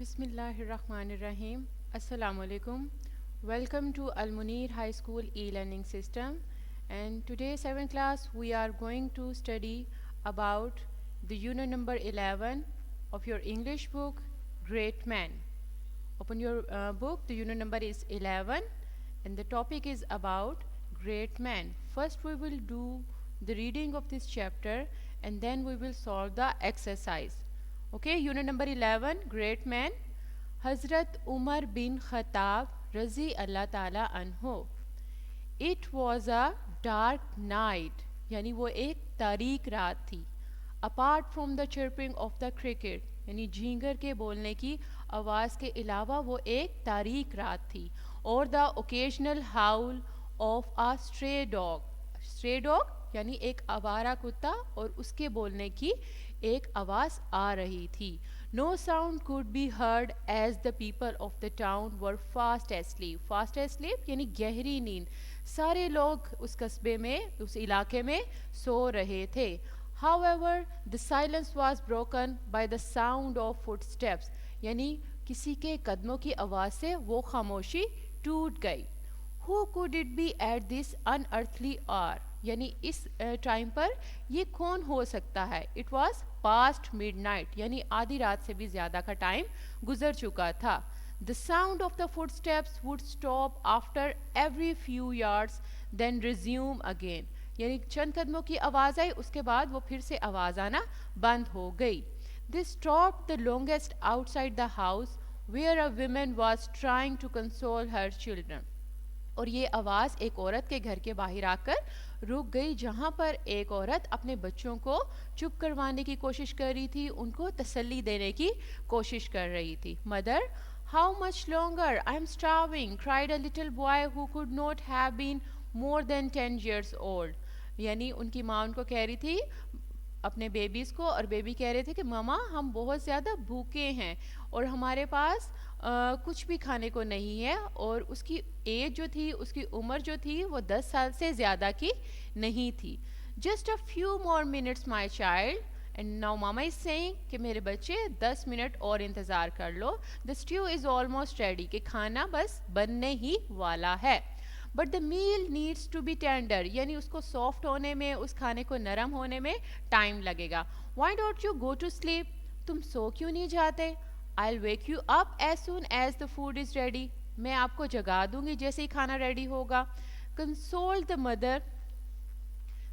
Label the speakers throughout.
Speaker 1: Bismillahirrahmanirrahim. Assalamu alaikum. Welcome to Al Munir High School e-learning system. And today, 7th class, we are going to study about the unit number 11 of your English book, Great Man. Open your book. The unit number is 11, and the topic is about Great Man. First, we will do the reading of this chapter, and then we will solve the exercise. Okay, unit number 11, Great Man. Hazrat Umar bin Khattab Razi Allah Ta'ala anhu. It was a dark night, यानी वो एक तारीक रात थी. Apart from the chirping of the cricket, यानी झींगर के बोलने की आवाज़ के अलावा वो एक तारीक रात थी. और the occasional howl of a stray dog. Stray dog यानी एक आवारा कुत्ता और उसके बोलने की एक आवाज़ आ रही थी. No sound could be heard as the people of the town were fast asleep. Fast asleep यानी गहरी नींद. सारे लोग उस कस्बे में, उस इलाके में सो रहे थे. However, the silence was broken by the sound of footsteps. यानी किसी के कदमों की आवाज़ से वो खामोशी टूट गई. Who could it be at this unearthly hour? यानी इस टाइम पर ये कौन हो सकता है. It was past midnight, यानी आधी रात से भी ज़्यादा का टाइम गुजर चुका था. The sound of the footsteps would stop after every few yards, then resume again. यानी चंद कदमों की आवाज़ आई, उसके बाद वो फिर से आवाज़ आना बंद हो गई. They stopped the longest outside the house, where a woman was trying to console her children. और ये आवाज़ एक औरत के घर के बाहर आकर रुक गई, जहाँ पर एक औरत अपने बच्चों को चुप करवाने की कोशिश कर रही थी, उनको तसल्ली देने की कोशिश कर रही थी. Mother, how much longer? I am starving, cried a little boy who could not have been more than 10 years old. यानी उनकी माँ उनको कह रही थी अपने बेबीज़ को, और बेबी कह रहे थे कि मामा हम बहुत ज़्यादा भूखे हैं और हमारे पास कुछ भी खाने को नहीं है. और उसकी एज जो थी, उसकी उम्र जो थी वो 10 साल से ज़्यादा की नहीं थी. Just a few more minutes my child, and now mama is saying कि मेरे बच्चे 10 मिनट और इंतज़ार कर लो. The stew is almost ready, कि खाना बस बनने ही वाला है. But the meal needs to be tender, यानी उसको सॉफ्ट होने में, उस खाने को नरम होने में टाइम लगेगा. Why don't you go to sleep, तुम सो क्यों नहीं जाते. I will wake you up as soon as the food is ready, मैं आपको जगा दूंगी जैसे ही खाना रेडी होगा. Console the mother,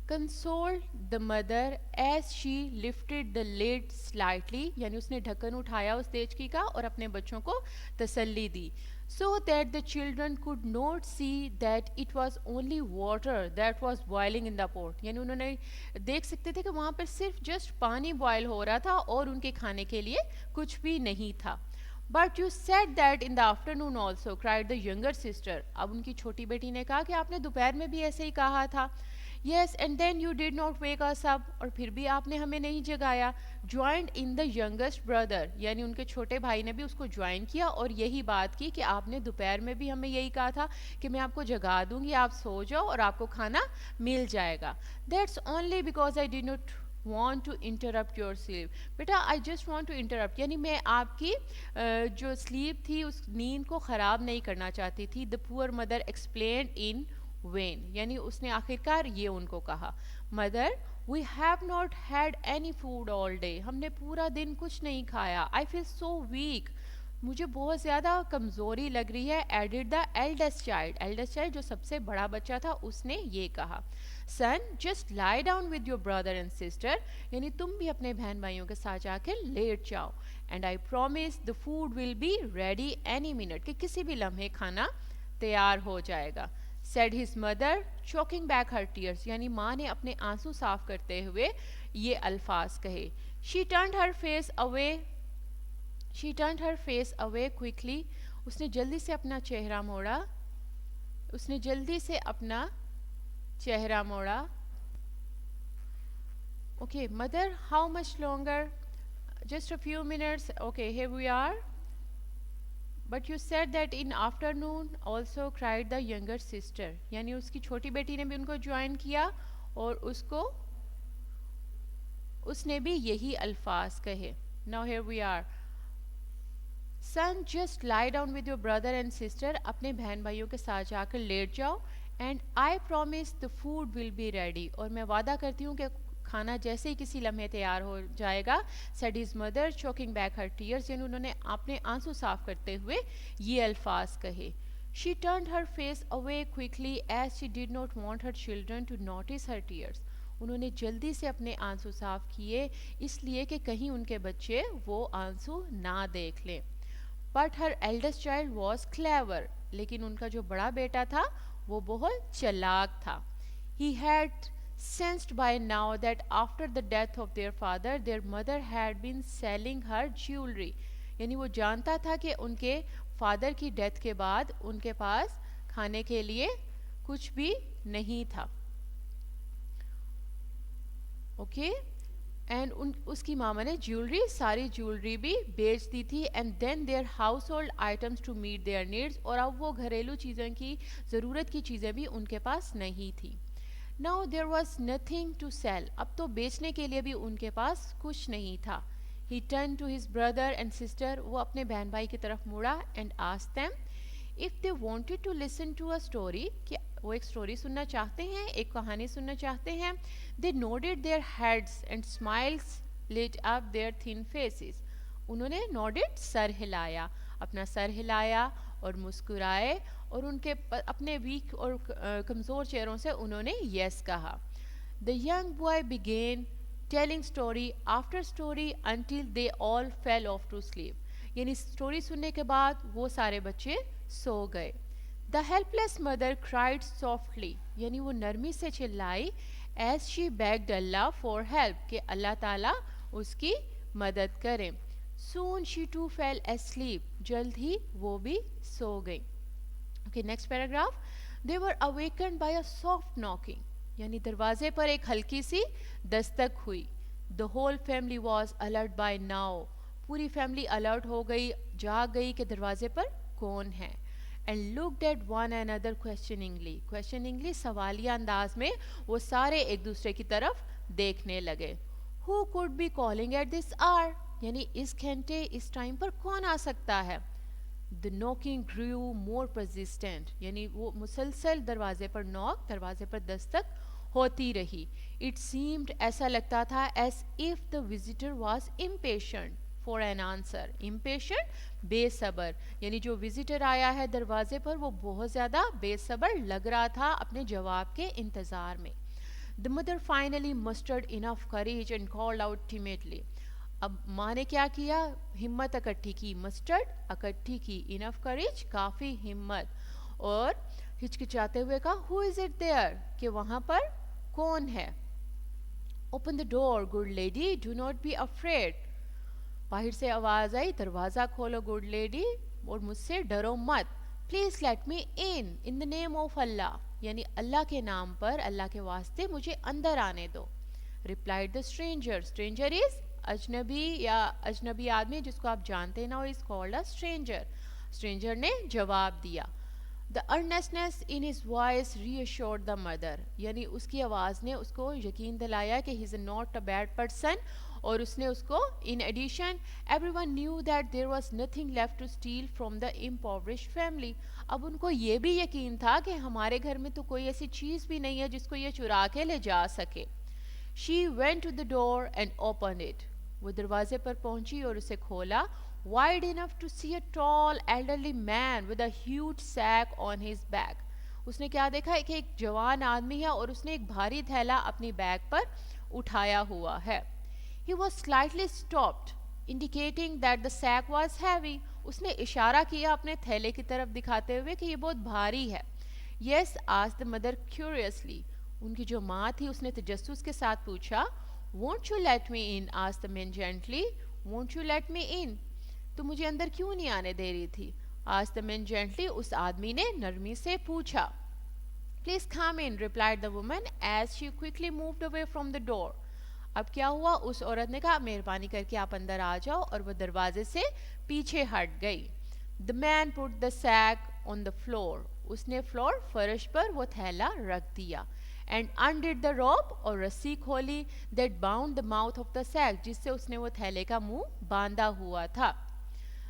Speaker 1: console the mother as she lifted the lid slightly, यानी उसने ढक्कन उठाया उस देचकी का और अपने बच्चों को तसल्ली दी. So that the children could not see that it was only water that was boiling in the pot. यानी उन्होंने देख सकते थे कि वहाँ पर सिर्फ जस्ट पानी बॉयल हो रहा था और उनके खाने के लिए कुछ भी नहीं था. But you said that in the afternoon also, cried the younger sister. अब उनकी छोटी बेटी ने कहा कि आपने दोपहर में भी ऐसे ही कहा था. Yes, and then you did not wake us up, और फिर भी आपने हमें नहीं जगाया. Joined in the youngest brother, यानी उनके छोटे भाई ने भी उसको ज्वाइन किया और यही बात की कि आपने दोपहर में भी हमें यही कहा था कि मैं आपको जगा दूंगी, आप सो जाओ और आपको खाना मिल जाएगा. That's only because I did not want to interrupt your sleep. बेटा I just want to interrupt, यानी मैं आपकी जो स्लीप थी उस नींद को ख़राब नहीं करना चाहती थी. The poor mother explained in vain, यानी उसने आखिरकार ये उनको कहा. Mother, we have not had any food all day, हमने पूरा दिन कुछ नहीं खाया. आई फील सो वीक, मुझे बहुत ज़्यादा कमज़ोरी लग रही है. Added the eldest child, eldest child जो सबसे बड़ा बच्चा था उसने ये कहा. Son, just lie down with your brother and sister, यानी तुम भी अपने बहन भाइयों के साथ जाकर लेट जाओ. And I promise the food will be ready any minute, कि किसी भी लम्हे खाना तैयार हो जाएगा. said his mother, choking back her tears, यानी माँ ने अपने आंसू साफ करते हुए ये अल्फाज कहे. She turned her face away quickly, उसने जल्दी से अपना चेहरा मोड़ा. Okay, mother, how much longer? Just a few minutes. Okay, here we are. But you said that in afternoon also, cried the younger sister, यानी उसकी छोटी बेटी ने भी उनको ज्वाइन किया और उसने भी यही अल्फाज कहे. Now here we are. Son, just lie down with your brother and sister. اپنے بہن بھائیوں کے ساتھ جا کر لیٹ جاؤ. And I promise the food will be ready. اور میں وعدہ کرتی ہوں کہ کھانا جیسے ہی کسی لمحے تیار ہو جائے گا. said his mother choking back her tears. یعنی انہوں نے اپنے آنسو صاف کرتے ہوئے یہ الفاظ کہے. She turned her face away quickly as she did not want her children to notice her tears. انہوں نے جلدی سے اپنے آنسو صاف کیے اس لیے کہ کہیں ان کے بچے وہ آنسو نہ دیکھ لیں. But her eldest child was clever. لیکن ان کا جو بڑا بیٹا تھا وہ بہت چلاک تھا. He had sensed by now that after the death of their father, their mother had been selling her jewelry. یعنی وہ جانتا تھا کہ ان کے فادر کی ڈیتھ کے بعد ان کے پاس کھانے کے لیے کچھ بھی نہیں تھا. اوکے اینڈ اس کی ماما نے جیولری ساری جیولری بھی بیچ دی تھی. And then their household items to meet their needs. اور اب وہ گھریلو چیزوں کی ضرورت کی چیزیں بھی ان کے پاس نہیں تھی. Now there was nothing to sell. اب تو بیچنے کے لیے بھی ان کے پاس کچھ نہیں تھا. He turn to his brother and sister. وہ اپنے بہن بھائی کی طرف مڑا and asked them if they wanted to listen to a story. کہ وہ ایک اسٹوری سننا چاہتے ہیں, ایک کہانی سننا چاہتے ہیں. They nodded their heads and smiles lit up their thin faces. انہوں نے nodded سر ہلایا, اپنا سر ہلایا اور مسکرائے اور ان کے اپنے ویک اور کمزور چہروں سے انہوں نے yes کہا. The young boy began telling story after story until they all fell off to sleep. یعنی اسٹوری سننے کے بعد وہ سارے بچے سو گئے. The helpless mother cried softly. یعنی وہ نرمی سے چلائی as she begged Allah for help. کہ اللہ تعالیٰ اس کی مدد کرے. Soon she too fell asleep. جلد ہی وہ بھی سو گئی. Okay, next paragraph. They were awakened by a soft knocking. یعنی دروازے پر ایک ہلکی سی دستک ہوئی. The whole family was alert by now. پوری فیملی الرٹ ہو گئی, جاگ گئی کہ دروازے پر کون ہے. And looked at one another questioningly. سوالیہ انداز میں وہ سارے ایک دوسرے کی طرف دیکھنے لگے. Who could be calling at this hour? یعنی اس گھنٹے اس ٹائم پر کون آ سکتا ہے. The knocking grew more persistent. یعنی وہ مسلسل دروازے پر دروازے پر دستک ہوتی رہی. It seemed ایسا لگتا تھا as if the visitor was impatient for an answer. Impatient بے صبر. یعنی جو وزٹر آیا ہے دروازے پر وہ بہت زیادہ بے صبر لگ رہا تھا اپنے جواب کے انتظار میں. The mother finally mustered enough courage and called out timidly. اب ماں نے کیا کیا, ہمت اکٹھی کی. مسٹرڈ اکٹھی کی, enough courage کافی ہمت, اور ہچکچاتے ہوئے کہا who is it there, کہ وہاں پر کون ہے. Open the door, good lady, do not be afraid. باہر سے آواز آئی دروازہ کھولو گڈ لیڈی اور مجھ سے ڈرو مت. Please let me in the name of Allah. یعنی اللہ کے نام پر, اللہ کے واسطے مجھے اندر آنے دو. Replied the stranger. Stranger is اجنبی یا اجنبی آدمی جس کو آپ جانتے نہ ہو, is called a stranger. Stranger نے جواب دیا. The earnestness in his voice reassured the mother. یعنی اس کی آواز نے اس کو یقین دلایا کہ he is not a bad person. اور اس نے اس کو in addition everyone knew that there was nothing left to steal from the impoverished family. اب ان کو یہ بھی یقین تھا کہ ہمارے گھر میں تو کوئی ایسی چیز بھی نہیں ہے جس کو یہ چرا کے لے جا سکے. She went to the door and opened it. وہ دروازے پر پہنچی اور اسے کھولا. Wide enough to see a tall elderly man with a huge sack on his back. اس نے کیا دیکھا کہ ایک جوان آدمی ہے اور اس نے ایک بھاری تھیلا اپنی بیک پر اٹھایا ہوا ہے. He was slightly stopped, indicating that the sack was heavy. اس نے اشارہ کیا اپنے تھیلے کی طرف دکھاتے ہوئے کہ یہ بہت بھاری ہے. Yes, asked the mother curiously. ان کی جو ماں تھی اس نے تجسس کے ساتھ پوچھا. Won't you let me in? asked the man gently. Won't you let me in? تو مجھے اندر کیوں نہیں آنے دے رہی تھی. asked the man gently. اس آدمی نے نرمی سے پوچھا. Please come in, replied the woman as she quickly moved away from the door. اب کیا ہوا, اس عورت نے کہا مہربانی کر کے آپ اندر آ جاؤ, اور وہ دروازے سے پیچھے ہٹ گئی. The man put the sack on the floor. اس نے فرش پر وہ تھیلا رکھ دیا. And undid the rope, اور رسی کھولی, that bound the mouth of the sack, جس سے اس نے وہ تھیلے کا منہ باندھا ہوا تھا.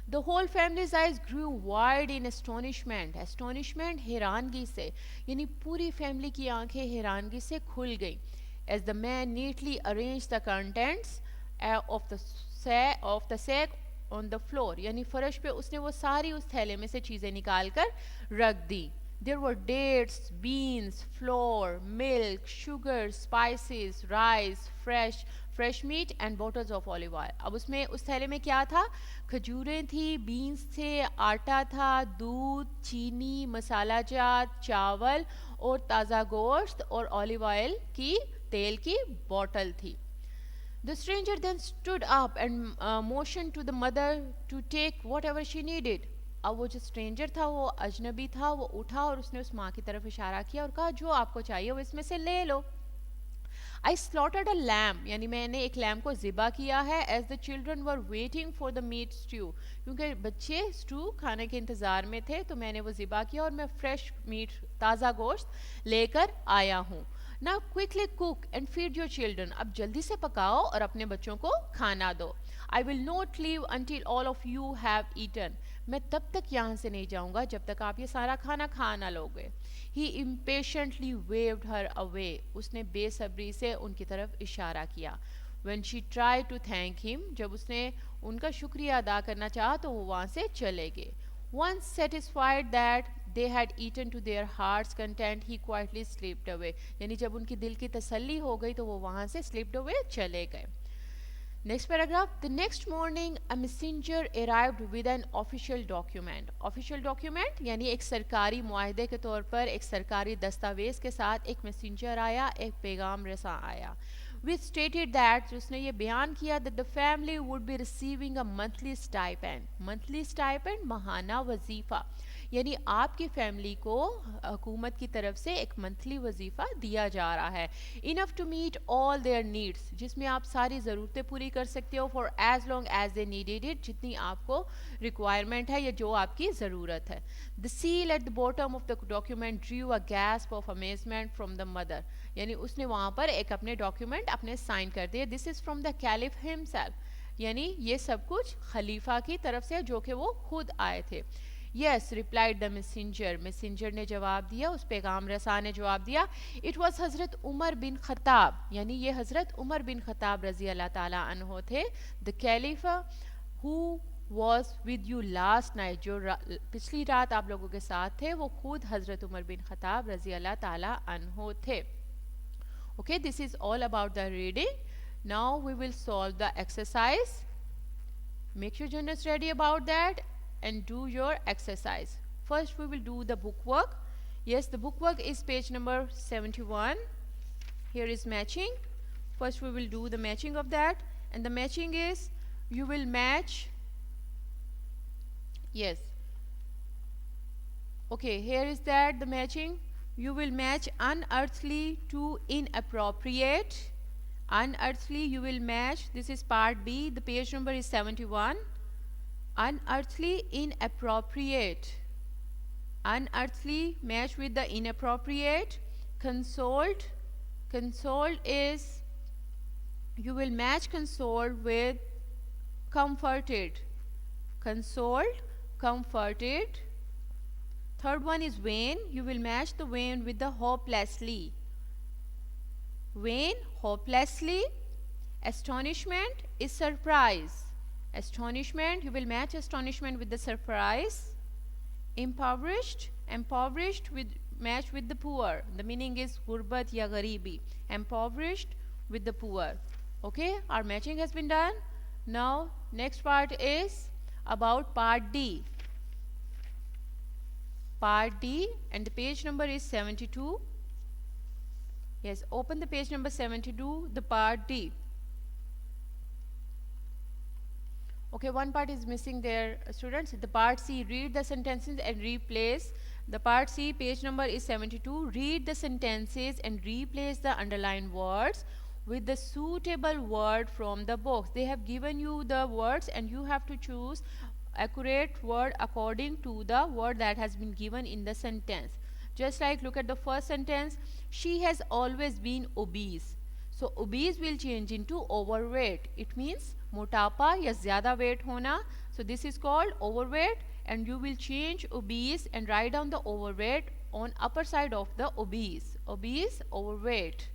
Speaker 1: The whole family's eyes grew wide in astonishment. Astonishment حیرانگی سے, یعنی پوری فیملی کی آنکھیں حیرانگی سے کھل گئیں. As the man neatly arranged the contents of the sack on the floor, یعنی فرش پہ اس نے وہ ساری اس تھیلے میں سے چیزیں نکال کر رکھ دی. There were dates, beans, flour, milk, sugar, spices, rice, fresh meat and bottles of olive oil. اب اس میں اس تھیلے میں کیا تھا؟ کھجوریں تھی, بینز تھے, آٹا تھا, دودھ, چینی, مسالہ جات, چاول اور تازہ گوشت اور اولیو آئل کی تیل کی بوٹل تھی. The stranger then stood up and motioned to the mother to take whatever she needed. اب وہ جو اسٹرینجر تھا, وہ اجنبی تھا, وہ اٹھا اور اس نے اس ماں کی طرف اشارہ کیا اور کہا جو آپ کو چاہیے وہ اس میں سے لے لو. I slaughtered a lamb, یعنی میں نے ایک لیمب کو ذبح کیا ہے, as the children were waiting for the meat stew, کیونکہ بچے اسٹو کھانے کے انتظار میں تھے تو میں نے وہ ذبح کیا اور میں فریش میٹ تازہ گوشت لے کر آیا ہوں. Now quickly cook and feed your children. اب جلدی سے پکاؤ اور اپنے بچوں کو کھانا دو. I will not leave until all of you have eaten. میں تب تک یہاں سے نہیں جاؤں گا جب تک آپ یہ سارا کھانا کھا نہ لوگے. He impatiently waved her away. اس نے بے صبری سے ان کی طرف اشارہ کیا. When she tried to thank him, جب اس نے ان کا شکریہ ادا کرنا چاہا تو وہ وہاں سے چلے گئے. Once satisfied that they had eaten to their heart's content, he quietly slipped away. یعنی جب ان کی دل کی تسلی ہو گئی تو وہ وہاں سے slipped away چلے گئے. Next paragraph. The next morning a messenger arrived with an official document. Official document یعنی ایک سرکاری معاہدے کے طور پر ایک سرکاری دستاویز کے ساتھ ایک messenger آیا, ایک پیغام رساں آیا. Which stated that, اس نے یہ بیان کیا that the family would be receiving a monthly stipend. Monthly stipend ماہانہ وظیفہ, یعنی آپ کی فیملی کو حکومت کی طرف سے ایک منتھلی وظیفہ دیا جا رہا ہے. Enough to meet all their needs, جس میں آپ ساری ضرورتیں پوری کر سکتے ہو, for as long as they needed it, جتنی آپ کو ریکوائرمنٹ ہے یا جو آپ کی ضرورت ہے. The seal at the bottom of the document drew a gasp of amazement from the mother. یعنی اس نے وہاں پر ایک اپنے ڈاکیومنٹ اپنے سائن کر دیا. This is from the caliph himself. یعنی یہ سب کچھ خلیفہ کی طرف سے جو کہ وہ خود آئے تھے. Yes, replied the messenger. messenger نے جواب دیا, اس پیغام رساں نے جواب دیا. It was حضرت عمر بن خطاب, یعنی یہ حضرت عمر بن خطاب رضی اللہ تعالیٰ عنہ تھے. The caliph who was with you last night, جو پچھلی رات آپ لوگوں کے ساتھ تھے, وہ خود حضرت عمر بن خطاب رضی اللہ تعالیٰ عنہ تھے. Okay, this is all about the reading. Now we will solve the exercise. Make your journals ready about that and do your exercise. First we will do the book work. Yes, the book work is page number 71. Here is matching. First we will do the matching of that, and the matching is you will match. Yes, okay, here is that the matching. You will match unearthly to inappropriate. Unearthly you will match, this is part B, the page number is 71. Unearthly, inappropriate. Unearthly match with the inappropriate. Consoled, consoled is, you will match consoled with comforted. Consoled, comforted. Third one is vain. You will match the vain with the hopelessly. Vain, hopelessly. Astonishment is surprise. Astonishment, you will match astonishment with the surprise. Impoverished, impoverished with match with the poor. The meaning is gurbat ya garibi. Impoverished with the poor. Okay, our matching has been done. Now next part is about part D. Part D, and the page number is 72. Yes, open the page number 72, the part D. Okay, one part is missing there, students. The part C, read the sentences and replace. The part C, page number is 72. Read the sentences and replace the underlined words with the suitable word from the box. They have given you the words and you have to choose accurate word according to the word that has been given in the sentence. Just like look at the first sentence, she has always been obese. So obese will change into overweight. It means موٹاپا یا زیادہ wait ہونا. So this is called overweight, and you will change obese and write down the overweight on upper side of the obese. Obese, overweight.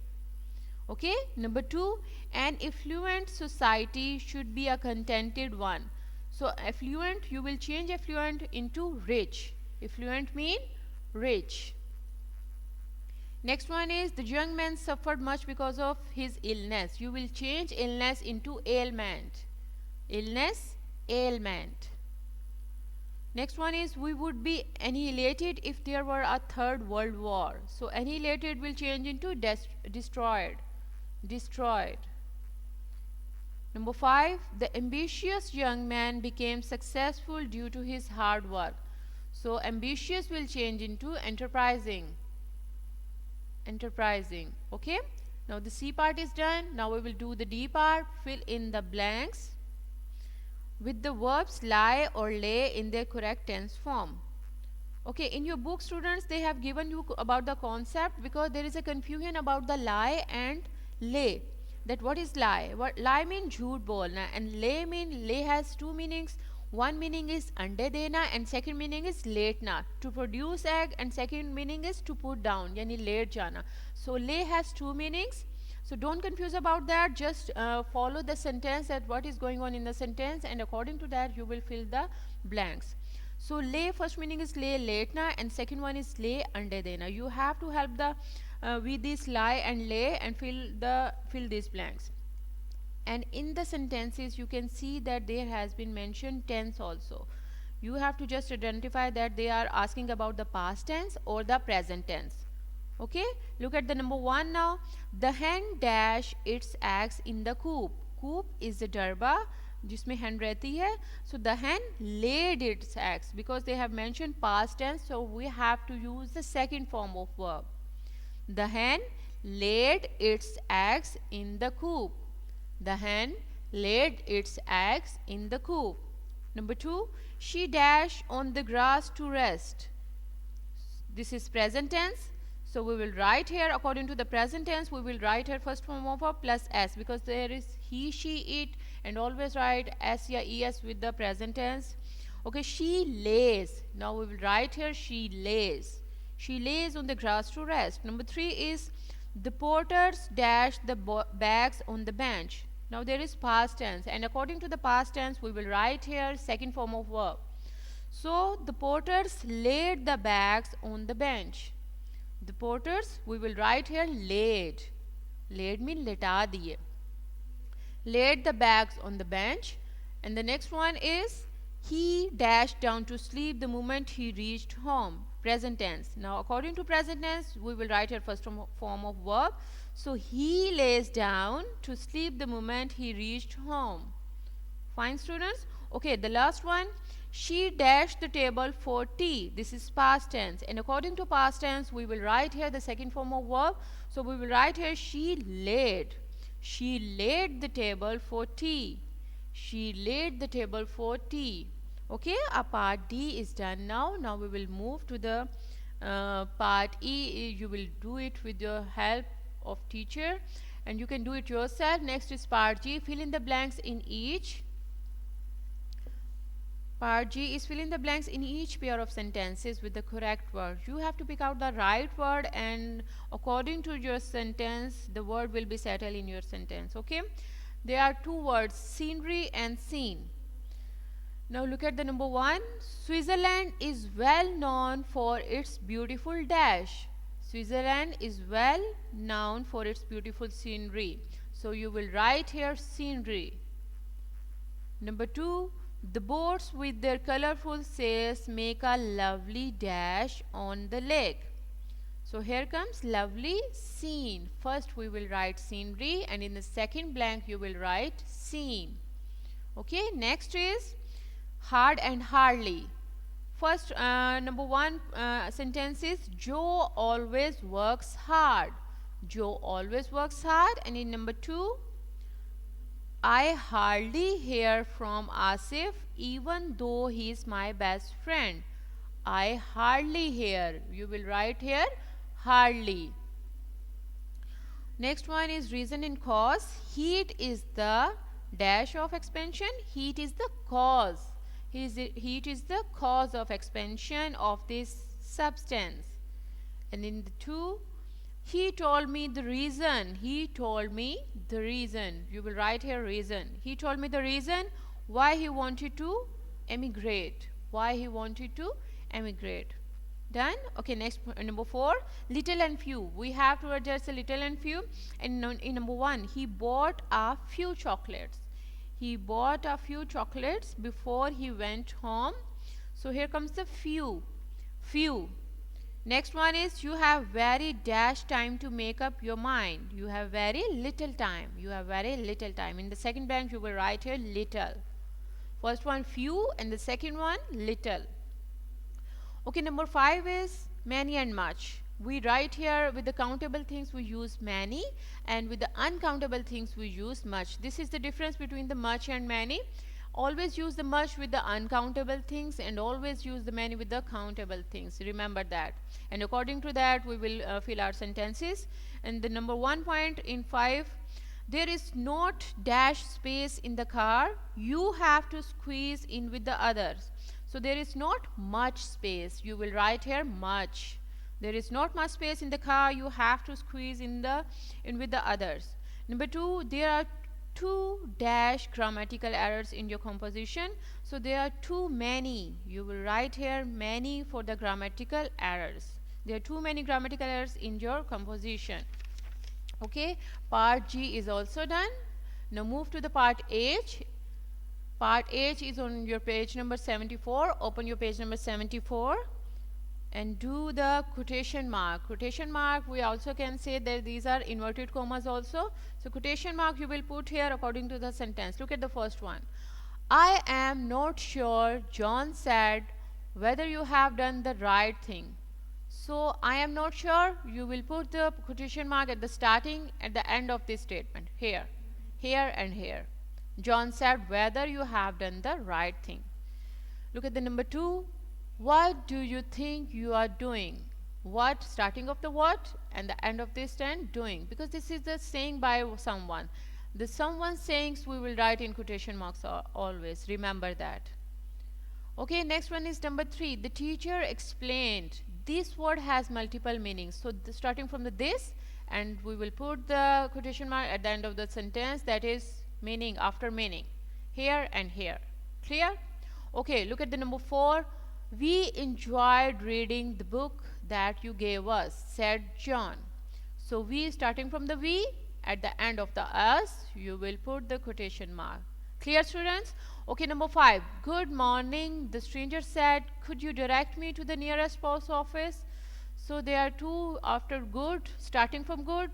Speaker 1: Okay, number 2, an affluent society should be a contented one. So affluent, you will change affluent into rich. Affluent mean rich. Next one is the young man suffered much because of his illness. You will change illness into ailment. Illness, ailment. Next one is we would be annihilated if there were a third world war. So annihilated will change into destroyed. Destroyed. Number 5, the ambitious young man became successful due to his hard work. So ambitious will change into enterprising. Enterprising. Okay, now the C part is done. Now we will do the D part. Fill in the blanks with the verbs lie or lay in their correct tense form. Okay, in your book, students, they have given you about the concept, because there is a confusion about the lie and lay. That what is lie? What lie means jhoot bolna, and lay mean, lay has two meanings. One meaning is ande dena and second meaning is letna, to produce egg, and second meaning is to put down, yani let jana. So lay has two meanings. So don't confuse about that. Just follow the sentence, that what is going on in the sentence, and according to that you will fill the blanks. So lay, first meaning is lay letna, and second one is lay ande dena. You have to help the with this lie and lay and fill these blanks. And in the sentences you can see that there has been mentioned tense also. You have to just identify that they are asking about the past tense or the present tense. Okay, look at the number 1 now. The hen dash its eggs in the coop. Coop is the darba जिसमें hen रहती है. So the hen laid its eggs, because they have mentioned past tense, so we have to use the second form of verb. The hen laid its eggs in the coop. The hen laid its eggs in the coop. Number 2, she dashed on the grass to rest. This is present tense. So we will write here, according to the present tense, we will write here first form of verb plus s, because there is he, she, it, and always write s ya es with the present tense. Okay, she lays. Now we will write here she lays. She lays on the grass to rest. Number 3 is the porters dashed the bags on the bench. Now there is past tense, and according to the past tense we will write here second form of verb. So the porters laid the bags on the bench. The porters, we will write here laid. Laid mean leta diye. Laid the bags on the bench. And the next one is he dashed down to sleep the moment he reached home. Present tense. Now according to present tense we will write here first form of verb. So he lays down to sleep the moment he reached home. Fine, students? Okay, the last one. She dashed the table for tea. This is past tense, and according to past tense we will write here the second form of verb. So we will write here she laid. She laid the table for tea. She laid the table for tea. Okay, our part D is done now. Now we will move to the part E. You will do it with the help of teacher, and you can do it yourself. Next is part G. Fill in the blanks in each. Part G is fill in the blanks in each pair of sentences with the correct word. You have to pick out the right word, and according to your sentence the word will be settled in your sentence. Okay, there are two words, scenery and scene. Now look at the number 1. Switzerland is well known for its beautiful dash. Switzerland is well known for its beautiful scenery. So you will write here scenery. Number 2. The boats with their colorful sails make a lovely dash on the lake. So here comes lovely scene. First we will write scenery, and in the second blank you will write scene. Okay, next is hard and hardly. First number 1 sentence is Joe always works hard. Joe always works hard. And in number 2, I hardly hear from Asif even though he is my best friend. I hardly hear. You will write here hardly. Next one is reason and cause. Heat is the dash of expansion. Heat is the cause. Heat is the cause of expansion of this substance. And in the 2, he told me the reason. He told me the reason. You will write here reason. He told me the reason why he wanted to emigrate. Why he wanted to emigrate. Done? Okay, next number 4, little and few. We have to adjust the little and few. And in number 1, he bought a few chocolates. He bought a few chocolates before he went home. So here comes the few. Few. Next one is you have very dash time to make up your mind. You have very little time. You have very little time. In the second blank you will write here little. First one few and the second one little. Okay, number 5 is many and much. We write here with the countable things we use many, and with the uncountable things we use much. This is the difference between the much and many. Always use the much with the uncountable things and always use the many with the countable things. Remember that. And according to that we will fill our sentences. And the number 1 point in 5, there is not dash space in the car. You have to squeeze in with the others. So there is not much space. You will write here much. There is not much space in the car. You have to squeeze in with the others. Number 2, there are 2 dash grammatical errors in your composition. So there are too many. You will write here many for the grammatical errors. There are too many grammatical errors in your composition. Okay, part G is also done. Now move to the part H. Part H is on your page number 74. Open your page number 74 and do the quotation mark. Quotation mark, we also can say that these are inverted commas also. So quotation mark you will put here according to the sentence. Look at the first one. I am not sure, John said, whether you have done the right thing. So I am not sure, you will put the quotation mark at the starting, at the end of this statement. Here, here and here. John said whether you have done the right thing. Look at the number 2. What do you think you are doing? What, starting of the what and the end of this stand, doing. Because this is the saying by someone. The someone sayings we will write in quotation marks always. Remember that. Okay, next one is number 3. The teacher explained. This word has multiple meanings. So starting from the this, and we will put the quotation mark at the end of the sentence, that is meaning after meaning. Here and here. Clear? Okay, look at the number 4. We enjoyed reading the book that you gave us, said John. So we, starting from the we, at the end of the us, you will put the quotation mark. Clear, students? Okay, number 5. Good morning, the stranger said. Could you direct me to the nearest post office? So there are 2 after good, starting from good,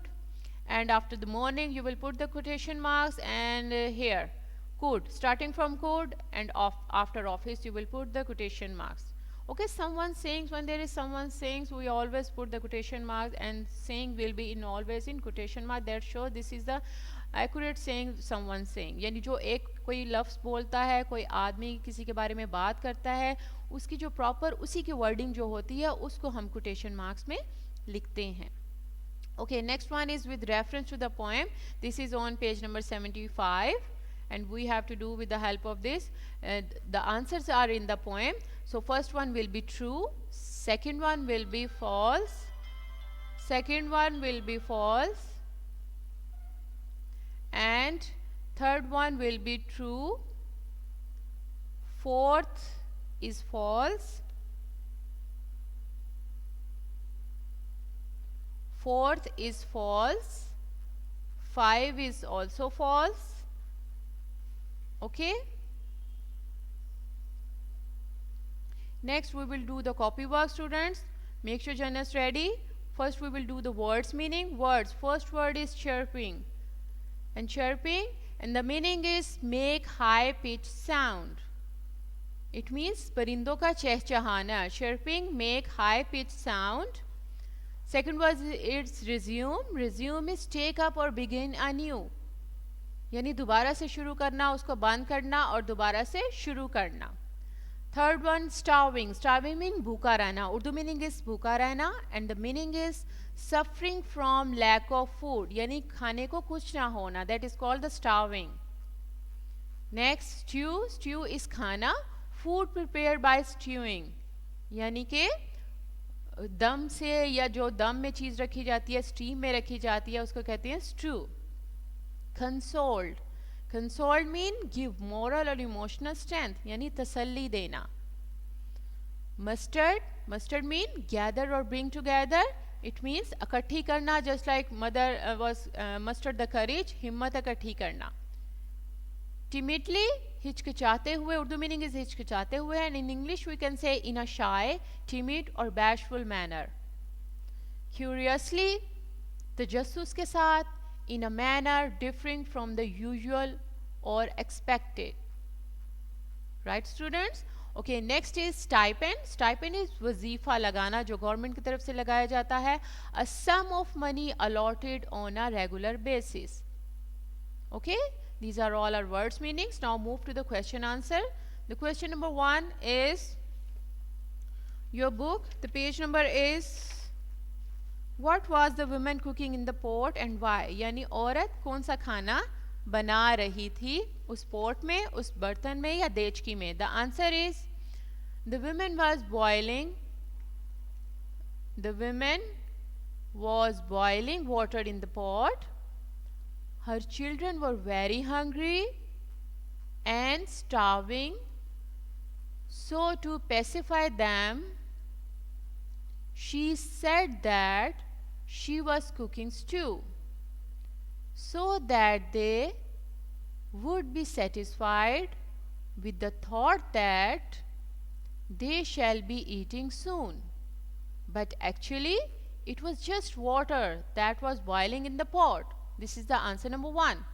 Speaker 1: and after the morning you will put the quotation marks, and here could, starting from could, and after office you will put the quotation marks. Okay, someone sayings, when there is someone sayings we always put the quotation marks, and saying will be in always in quotation mark. That shows this is the accurate saying someone saying. यानी जो एक कोई लफ्ज़ बोलता है, कोई आदमी किसी के बारे में बात करता है, उसकी जो प्रॉपर उसी की वर्डिंग जो होती है उसको हम quotation marks में लिखते हैं. Okay, next one is with reference to the poem. This is on page number 75 and we have to do with the help of this. The answers are in the poem. So first one will be true, second one will be false, second one will be false, and third one will be true, fourth is false, fourth is false, 5 is also false. Okay, next we will do the copy work, students. Make sure journals ready. First we will do the words meaning. Words, first word is chirping, and chirping, and the meaning is make high pitched sound. It means परिंदों का चहचहाना. Chirping, make high pitched sound. Second word is resume. Resume is take up or begin anew. यानी दोबारा से शुरू करना, उसको बंद करना और दोबारा से शुरू करना. Third one, starving. Starving means भूखा रहना. उर्दू meaning is भूखा रहना, and the meaning is suffering from lack of food. यानी खाने को कुछ ना होना. That is called the starving. Next, stew. Stew is खाना. food prepared by stewing, یعنی کہ دم سے یا جو دم میں چیز رکھی جاتی ہے اسٹیم میں رکھی جاتی ہے اس کو کہتے ہیں اسٹو. کنسولڈ, کنسولڈ مین گیو مورل اور ایموشنل اسٹرینتھ یعنی تسلی دینا. مسٹرڈ, مسٹرڈ مین گیدر اور برنگ ٹوگیدر, اٹ مینس اکٹھی کرنا, just like mother was mustard the courage, ہمت اکٹھی کرنا. ٹیمیڈلی, ہچکچاتے ہوئے, اردو میننگ از ہچکچاتے ہوئے, and in English we can say in اے شائے, ٹیمیڈ اور بیشفل مینر. کیوریسلی, تجسس کے ساتھ, in a manner differing from the usual or expected. Right students? Okay, next is stipend. Stipend is وظیفہ لگانا جو گورنمنٹ کی طرف سے لگایا جاتا ہے. A sum of money allotted on a regular basis. Okay, these are all our words meanings. Now move to the question answer. The question number 1 is your book. The page number is what was the woman cooking in the pot and why? یعنی عورت کون سا کھانا بنا رہی تھی اس پوٹ میں, اس برتن میں یا دیچکی میں. The answer is the woman was boiling, the woman was boiling water in the pot. Her children were very hungry and starving, so to pacify them she said that she was cooking stew so that they would be satisfied with the thought that they shall be eating soon. But actually it was just water that was boiling in the pot. This is the answer number 1.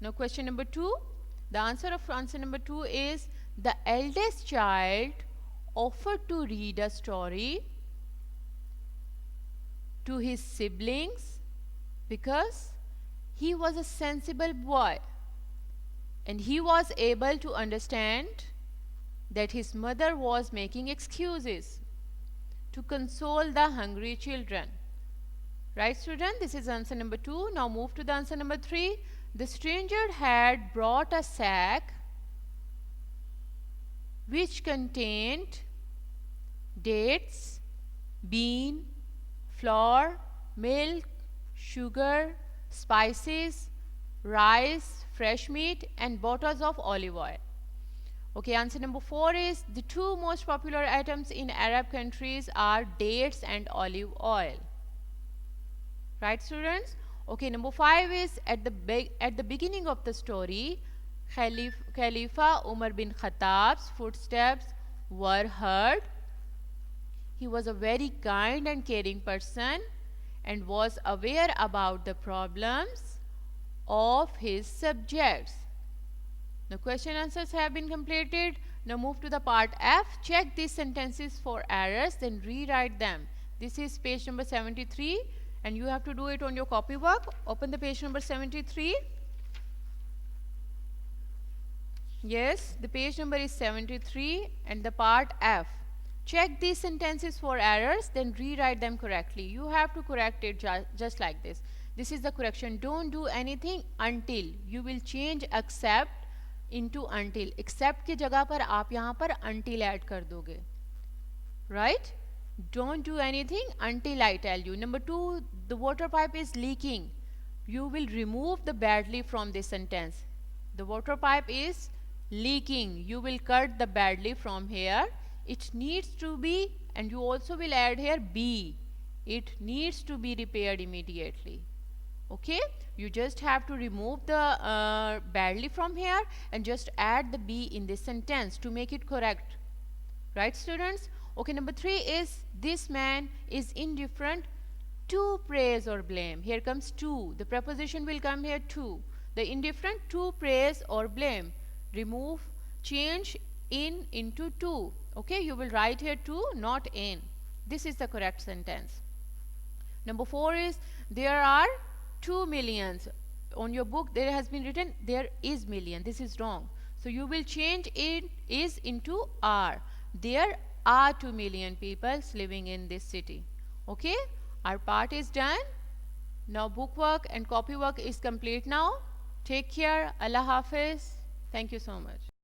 Speaker 1: Now question number 2. The answer of answer number 2 is the eldest child offered to read a story to his siblings because he was a sensible boy and he was able to understand that his mother was making excuses to console the hungry children. Right student, this is answer number 2. Now move to the answer number 3. The stranger had brought a sack which contained dates, bean, flour, milk, sugar, spices, rice, fresh meat and bottles of olive oil. Okay, answer number 4 is the 2 most popular items in Arab countries are dates and olive oil. Right students? Okay, number 5 is at the beginning of the story, Khalifa Umar bin Khattab's footsteps were heard. He was a very kind and caring person and was aware about the problems of his subjects. The question answers have been completed. Now move to the part F. Check these sentences for errors, then rewrite them. This is page number 73 and you have to do it on your copywork. Open the page number 73. Yes, the page number is 73 and the part F. Check these sentences for errors, then rewrite them correctly. You have to correct it just like this. This is the correction. Don't do anything until. You will change except into until. Except کی جگہ پر آپ یہاں پر until add کر دو گے. Right? Don't do anything until I tell you. Number 2, the water pipe is leaking. You will remove the badly from this sentence. The water pipe is leaking. You will cut the badly from here. It needs to be, and you also will add here be. It needs to be repaired immediately. Okay, you just have to remove the badly from here and just add the be in this sentence to make it correct. Right students? Okay, number 3 is this man is indifferent to praise or blame. Here comes to. The preposition will come here to. The indifferent to praise or blame. Remove, change in into to. Okay, you will write here to, not in. This is the correct sentence. Number 4 is there are 2 millions. On your book there has been written there is million. This is wrong. So you will change it is into are. There are 2 million people living in this city. Okay, our part is done. Now book work and copy work is complete now. Take care. Allah Hafiz. Thank you so much.